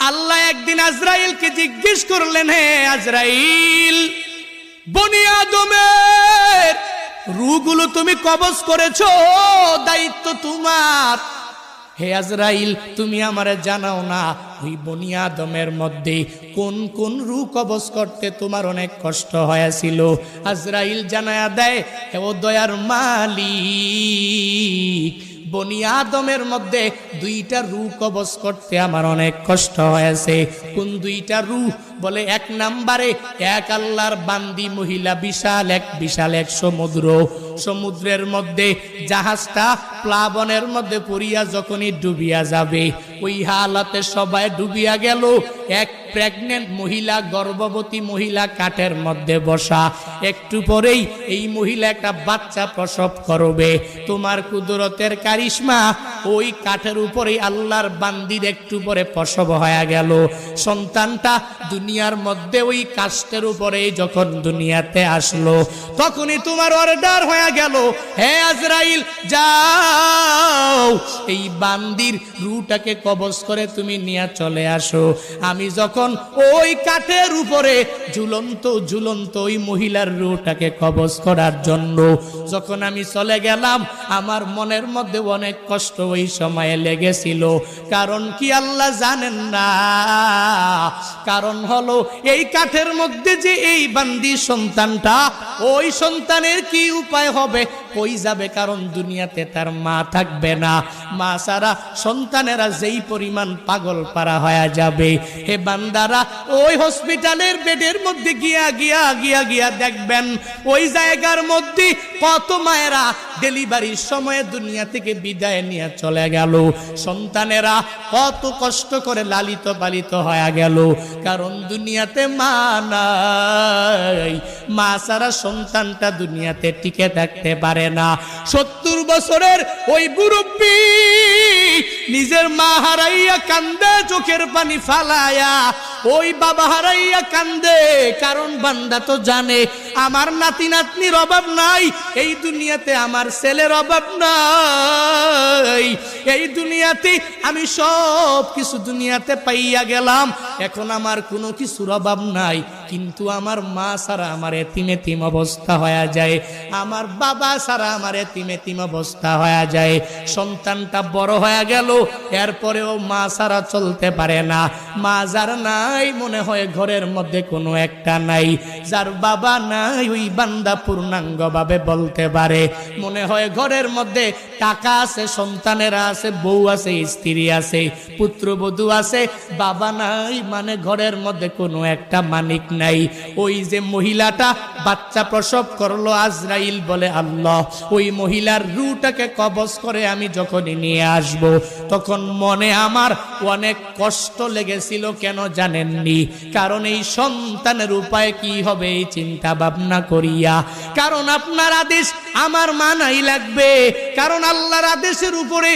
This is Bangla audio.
আল্লাহ একদিন আজরাইলকে জিজ্ঞেস করলেন, হে আজরাইল, বনি আদমের রূহগুলো তুমি কবজ করেছো, দায়িত্ব তোমার। হে আজরাইল, তুমি আমারে জানাও না ওই বনি আদমের মধ্যে কোন কোন রূহ কবজ করতে তোমার অনেক কষ্ট হয়েছিল? আজরাইল জানায়া দেয়, হে ও দয়ার মালিক, বনি আদমের মধ্যে দুইটা রূহ কবজ করতে আমার অনেক কষ্ট হয়েছে। কোন দুইটা রূহ? বলে এক নম্বরে এক আল্লাহর বান্দি মহিলা, বিশাল এক সমুদ্রের মধ্যে জাহাজটা প্লাবনের মধ্যে পড়িয়া যখনই ডুবিয়া যাবে, ওই হালাতে সবাই ডুবিয়া গেল। এক প্রেগনেন্ট মহিলা, গর্ভবতী মহিলা কাঠের মধ্যে বসা, একটু পরেই এই মহিলা একটা বাচ্চা প্রসব করবে। তোমার কুদরতের কারিশমা, ওই কাঠের উপরেই আল্লাহর বান্দির একটু পরে প্রসব হয়ে গেল। সন্তানটা দুনিয়ার মধ্যে ওই কাষ্টের উপরে যখন দুনিয়াতে আসলো, তখনই তোমার অর্ডার হয়ে গেল, হে আজরাইল যাও এই বান্দির রূহটাকে কবজ করে তুমি নিয়ে চলে আসো। আমি যখন ওই কাঠের উপরে ঝুলন্ত ওই মহিলার রূহটাকে কবজ করার জন্য যখন আমি চলে গেলাম, আমার মনের মধ্যে অনেক কষ্ট ওই সময়ে লেগেছিল। কারণ কি আল্লাহ জানেন না? কারণ হলো এই কাঠের মধ্যে যে এই বান্দি সন্তানটা, ওই সন্তানের কি উপায় হবে, কই যাবে? কারণ দুনিয়াতে তার মা থাকবে না। মা ছাড়া সন্তানেরা যেই পরিমাণ পাগল পারা হয়ে যাবে, হে বান্দারা ওই হসপিটালের বেডের মধ্যে গিয়া দেখবেন, ওই জায়গার মধ্যে কত মায়েরা ডেলিভারির সময়ে দুনিয়া থেকে বিদায় নিয়ে চলে গেল। সন্তানেরা কত কষ্ট করে লালিত পালিত হয়ে গেল, কারণ দুনিয়াতে মা নাই। মা ছাড়া সন্তানটা দুনিয়াতে টিকে থাকতে পারে না। 70 বছরের ওই মুরব্বী নিজের মা হারাইয়া কান্দে, চোখের পানি ফালায়া, ওই বাবা হারাইয়া কান্দে। কারণ বান্দা তো জানে আমার নাতি নাতনির অভাব নাই, এই দুনিয়াতে আমার ছেলের অভাব নাই, এই দুনিয়াতে আমি সব কিছু দুনিয়াতে পাইয়া গেলাম, এখন আমার কোনো কিছুর অভাব নাই। কিন্তু আমার মা ছাড়া আমার এতিম অবস্থা হয়ে যায়, আমার বাবা ছাড়া আমার এতিম অবস্থা হয়ে যায়। সন্তানটা বড় হয়ে গেল, এরপরেও মা ছাড়া চলতে পারে না। মা যার নাই, মনে হয় ঘরের মধ্যে কোনো একটা নাই। যার বাবা নাই, ওই বান্দা পূর্ণাঙ্গ ভাবে বলতে পারে মনে হয় ঘরের মধ্যে টাকা আছে, সন্তানেরা আছে, বউ আছে, স্ত্রী আছে, পুত্রবধূ আছে, বাবা নাই, মানে ঘরের মধ্যে কোনো একটা মানিক নাই। ওই যে মহিলাটা বাচ্চা প্রসব করলো, আজরাইল বলে, আল্লাহ ওই মহিলার রূহটাকে কবজ করে আমি যখনই নিয়ে আসব, তখন মনে আমার অনেক কষ্ট লেগেছিল। কেন জানেননি? কারণ এই সন্তানের উপায় কি হবে এই চিন্তা ভাবনা করিয়া। কারণ আপনার আদেশ আমার মানাই লাগবে, কারণ আল্লাহর আদেশের উপরে